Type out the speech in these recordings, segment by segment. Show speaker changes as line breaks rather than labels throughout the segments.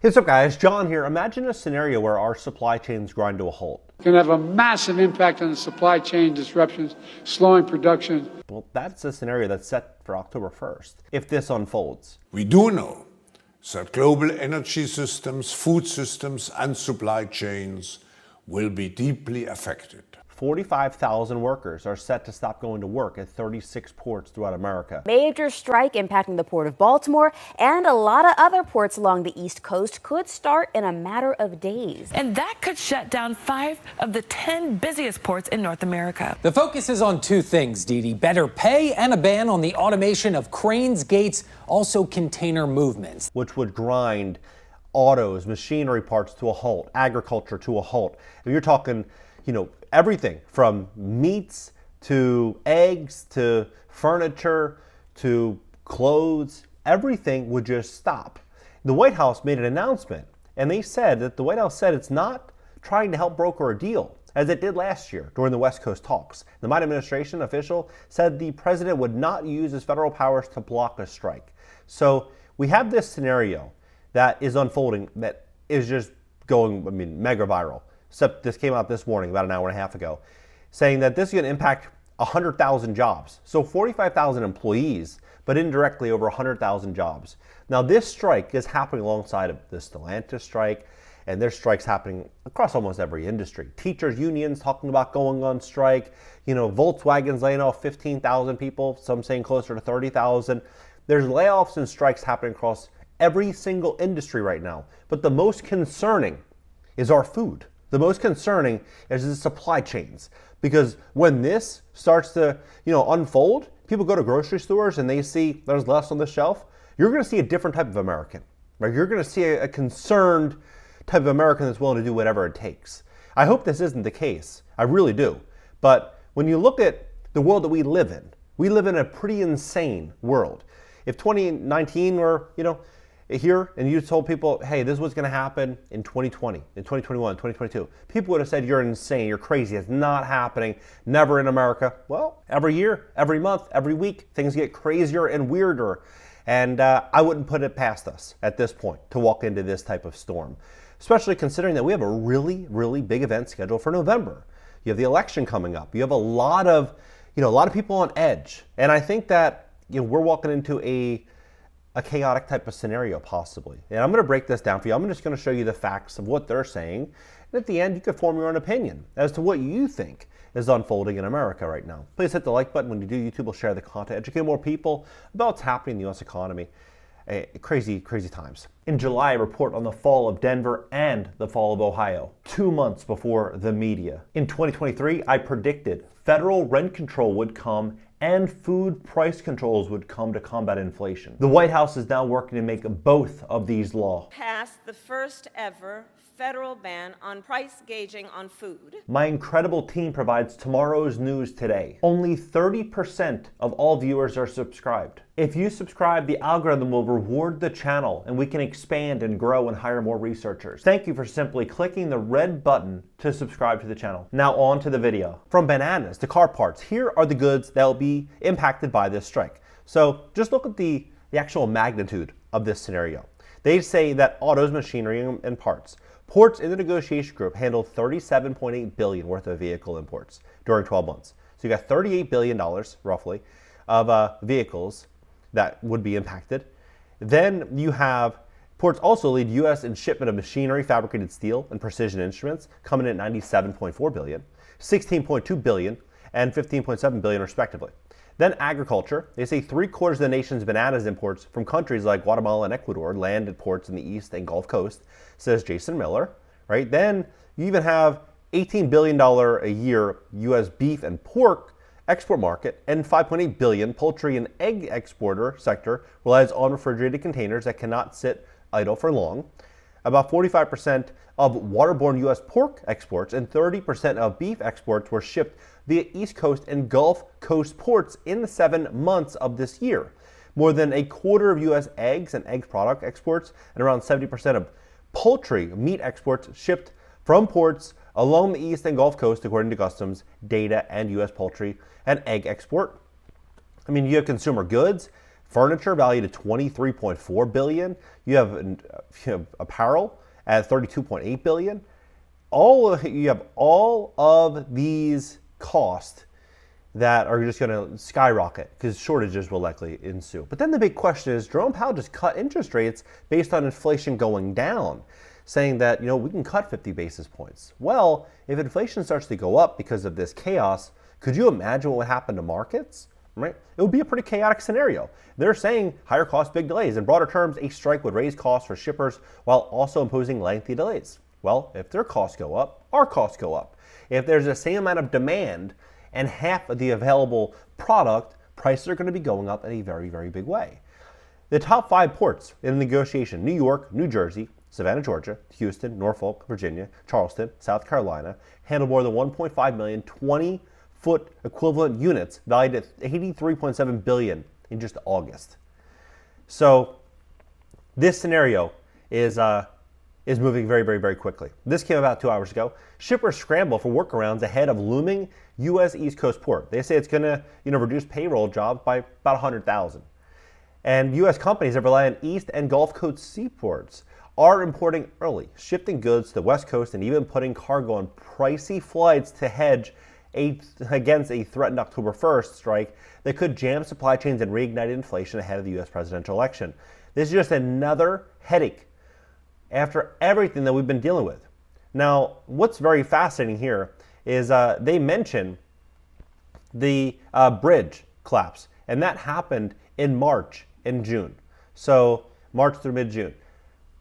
Hey, what's up guys, John here. Imagine a scenario where our supply chains grind to a halt.
It can have a massive impact on the supply chain disruptions, slowing production.
Well, that's a scenario that's set for October 1st. If this unfolds,
We do know that global energy systems, food systems, and supply chains will be deeply affected.
45,000 workers are set to stop going to work at 36 ports throughout America.
Major strike impacting the Port of Baltimore and a lot of other ports along the East Coast could start in a matter of days.
And that could shut down 5 of the 10 busiest ports in North America.
The focus is on two things, Dee Dee: better pay and a ban on the automation of cranes, gates, also container movements.
Which would grind autos, machinery parts to a halt, agriculture to a halt. If you're talking, everything from meats to eggs to furniture to clothes, everything would just stop. The White House made an announcement, and they said that the White House said it's not trying to help broker a deal, as it did last year during the West Coast talks. The Biden administration official said the president would not use his federal powers to block a strike. So we have this scenario that is unfolding that is just going, mega viral. Except this came out this morning, about an hour and a half ago, saying that this is going to impact 100,000 jobs. So 45,000 employees, but indirectly over 100,000 jobs. Now this strike is happening alongside of the Stellantis strike, and there's strikes happening across almost every industry. Teachers unions talking about going on strike. Volkswagen's laying off 15,000 people, some saying closer to 30,000. There's layoffs and strikes happening across every single industry right now. But the most concerning is our food. The most concerning is the supply chains, because when this starts to, unfold, people go to grocery stores and they see there's less on the shelf. You're going to see a different type of American, right? You're going to see a concerned type of American that's willing to do whatever it takes. I hope this isn't the case. I really do. But when you look at the world that we live in a pretty insane world. If 2019 were, here and you told people, hey, this was going to happen in 2020, in 2021, 2022, people would have said, you're insane, you're crazy, it's not happening, never in America. Well, every year, every month, every week, things get crazier and weirder. And I wouldn't put it past us at this point to walk into this type of storm, especially considering that we have a really, really big event scheduled for November. You have the election coming up. You have a lot of people on edge. And I think that, we're walking into a chaotic type of scenario possibly. And I'm going to break this down for you. I'm just going to show you the facts of what they're saying. And at the end, you could form your own opinion as to what you think is unfolding in America right now. Please hit the like button. When you do, YouTube will share the content, educate more people about what's happening in the U.S. economy. Crazy, crazy times. In July, a report on the fall of Denver and the fall of Ohio, 2 months before the media. In 2023, I predicted federal rent control would come and food price controls would come to combat inflation. The White House is now working to make both of these law.
Passed the first ever federal ban on price gauging on food.
My incredible team provides tomorrow's news today. Only 30% of all viewers are subscribed. If you subscribe, the algorithm will reward the channel and we can expand and grow and hire more researchers. Thank you for simply clicking the red button to subscribe to the channel. Now on to the video. From bananas to car parts, here are the goods that will be impacted by this strike. So just look at the actual magnitude of this scenario. They say that autos, machinery, and parts. Ports in the negotiation group handled $37.8 billion worth of vehicle imports during 12 months. So you got $38 billion, roughly, of vehicles that would be impacted. Then you have ports also lead U.S. in shipment of machinery, fabricated steel, and precision instruments, coming in at $97.4 billion, $16.2 billion, and $15.7 billion respectively. Then agriculture, they say 3/4 of the nation's bananas imports from countries like Guatemala and Ecuador land at ports in the East and Gulf Coast, says Jason Miller, right? Then you even have $18 billion a year U.S. beef and pork export market, and $5.8 billion poultry and egg exporter sector relies on refrigerated containers that cannot sit idle for long. About 45% of waterborne U.S. pork exports and 30% of beef exports were shipped via East Coast and Gulf Coast ports in the 7 months of this year. More than a quarter of U.S. eggs and egg product exports and around 70% of poultry meat exports shipped from ports along the East and Gulf Coast, according to Customs data and U.S. poultry and egg export. You have consumer goods. Furniture valued at $23.4 billion. You have apparel at $32.8 billion. You have all of these costs that are just going to skyrocket because shortages will likely ensue. But then the big question is, Jerome Powell just cut interest rates based on inflation going down, saying that, we can cut 50 basis points. Well, if inflation starts to go up because of this chaos, could you imagine what would happen to markets? Right? It would be a pretty chaotic scenario. They're saying higher costs, big delays. In broader terms, a strike would raise costs for shippers while also imposing lengthy delays. Well, if their costs go up, our costs go up. If there's the same amount of demand and half of the available product, prices are going to be going up in a very, very big way. The top 5 ports in the negotiation: New York, New Jersey, Savannah, Georgia, Houston, Norfolk, Virginia, Charleston, South Carolina, handle more than 1.5 million 20-foot equivalent units valued at $83.7 billion in just August. So this scenario is moving very, very, very quickly. This came about 2 hours ago. Shippers scramble for workarounds ahead of looming U.S. East Coast port. They say it's going to, reduce payroll jobs by about 100,000. And U.S. companies that rely on East and Gulf Coast seaports are importing early, shifting goods to the West Coast, and even putting cargo on pricey flights to hedge against a threatened October 1st strike that could jam supply chains and reignite inflation ahead of the U.S. presidential election. This is just another headache after everything that we've been dealing with. Now, what's very fascinating here is they mention the bridge collapse, and that happened in March and June. So March through mid-June.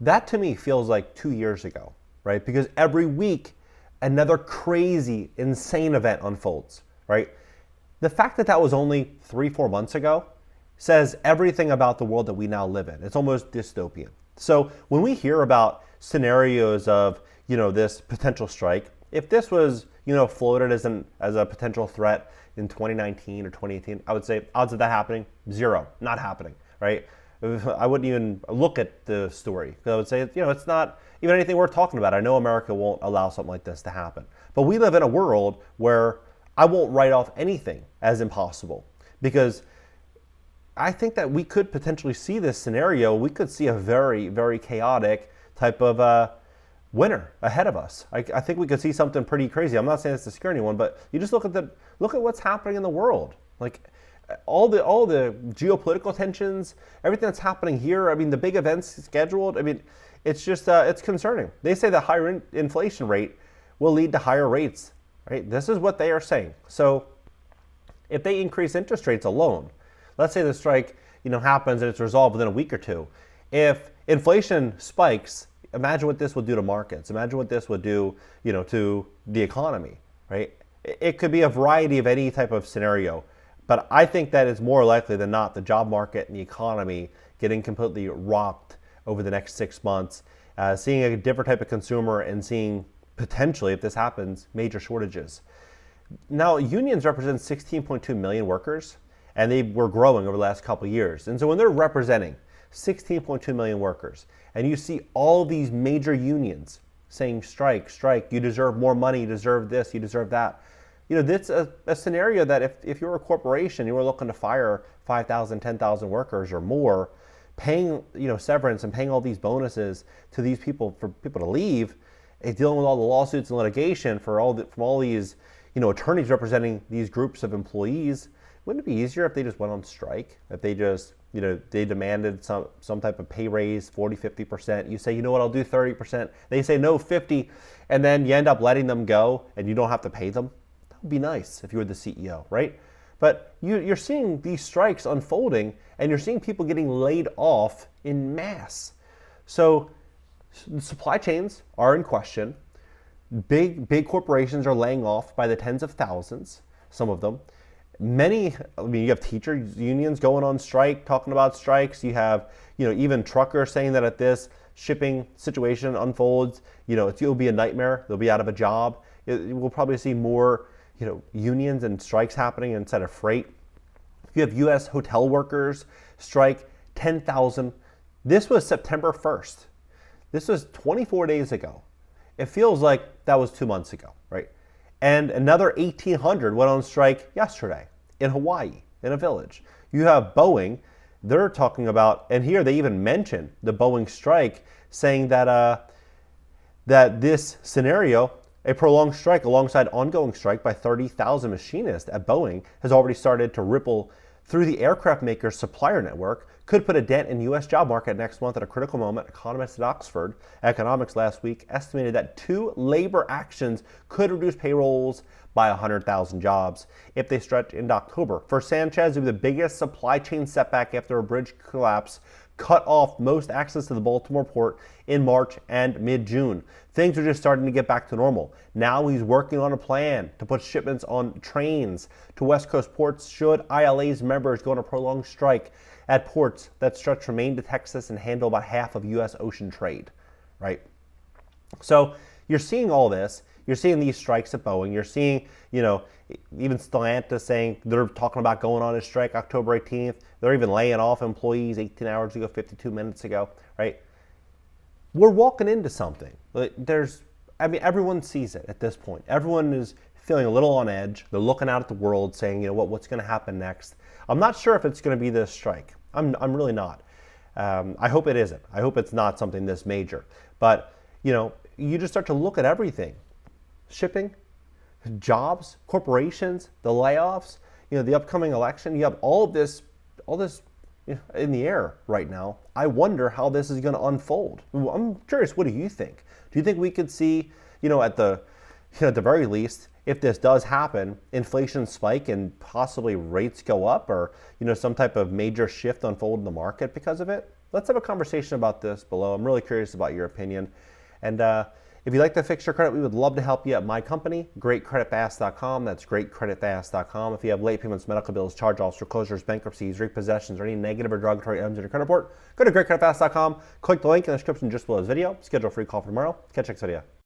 That to me feels like 2 years ago, right? Because every week another crazy, insane event unfolds, right? The fact that that was only 3-4 months ago says everything about the world that we now live in. It's almost dystopian. So when we hear about scenarios of, this potential strike, if this was, floated as a potential threat in 2019 or 2018, I would say odds of that happening, 0, not happening, right? I wouldn't even look at the story. I would say, it's not even anything worth talking about. I know America won't allow something like this to happen. But we live in a world where I won't write off anything as impossible, because I think that we could potentially see this scenario. We could see a very, very chaotic type of winter ahead of us. I think we could see something pretty crazy. I'm not saying this to scare anyone, but you just look at what's happening in the world. Like all the geopolitical tensions, everything that's happening here. I mean, the big events scheduled. I mean, it's just it's concerning. They say the higher inflation rate will lead to higher rates. Right? This is what they are saying. So if they increase interest rates alone, let's say the strike, happens and it's resolved within a week or two. If inflation spikes, imagine what this would do to markets. Imagine what this would do, to the economy, right? It could be a variety of any type of scenario, but I think that it's more likely than not the job market and the economy getting completely rocked over the next 6 months, seeing a different type of consumer and seeing potentially, if this happens, major shortages. Now, unions represent 16.2 million workers, and they were growing over the last couple of years. And so when they're representing 16.2 million workers, and you see all these major unions saying strike, strike, you deserve more money, you deserve this, you deserve that. That's a scenario that if you're a corporation, you were looking to fire 5,000, 10,000 workers or more, paying severance and paying all these bonuses to these people for people to leave, and dealing with all the lawsuits and litigation from all these attorneys representing these groups of employees. Wouldn't it be easier if they just went on strike? If they just, they demanded some type of pay raise, 40, 50%. You say, you know what, I'll do 30%. They say, no, 50. And then you end up letting them go and you don't have to pay them. That would be nice if you were the CEO, right? But you're seeing these strikes unfolding, and you're seeing people getting laid off in mass. So supply chains are in question. Big corporations are laying off by the tens of thousands, some of them. You have teacher unions going on strike, talking about strikes. You have, even truckers saying that if this shipping situation unfolds, it'll be a nightmare. They'll be out of a job. We'll probably see more, unions and strikes happening instead of freight. You have U.S. hotel workers strike 10,000. This was September 1st. This was 24 days ago. It feels like that was 2 months ago, right? And another 1,800 went on strike yesterday in Hawaii, in a village. You have Boeing they're talking about, and here they even mention the Boeing strike, saying that that this scenario, a prolonged strike alongside ongoing strike by 30,000 machinists at Boeing, has already started to ripple through the aircraft maker's supplier network, could put a dent in U.S. job market next month at a critical moment. Economists at Oxford Economics last week estimated that 2 labor actions could reduce payrolls by 100,000 jobs if they stretch into October. For Sanchez, it would be the biggest supply chain setback after a bridge collapse cut off most access to the Baltimore port in March and mid-June. Things are just starting to get back to normal. Now he's working on a plan to put shipments on trains to West Coast ports should ILA's members go on a prolonged strike at ports that stretch from Maine to Texas and handle about half of U.S. ocean trade, right? So you're seeing all this. You're seeing these strikes at Boeing. You're seeing, even Stellantis saying they're talking about going on a strike October 18th. They're even laying off employees 18 hours ago, 52 minutes ago, right? We're walking into something. Everyone sees it at this point. Everyone is feeling a little on edge. They're looking out at the world saying, what's going to happen next? I'm not sure if it's going to be this strike. I'm really not. I hope it isn't. I hope it's not something this major. But, you just start to look at everything. Shipping, jobs, corporations, the layoffs, the upcoming election. You have all this in the air right now. I wonder how this is going to unfold. I'm curious, what do you think? Do you think we could see, at the very least, if this does happen, inflation spike and possibly rates go up, or some type of major shift unfold in the market because of it? Let's have a conversation about this below. I'm really curious about your opinion. And if you'd like to fix your credit, we would love to help you at my company, GreatCreditFast.com. That's GreatCreditFast.com. If you have late payments, medical bills, charge-offs, foreclosures, bankruptcies, repossessions, or any negative or derogatory items in your credit report, go to GreatCreditFast.com. Click the link in the description just below this video. Schedule a free call for tomorrow. Catch you next video.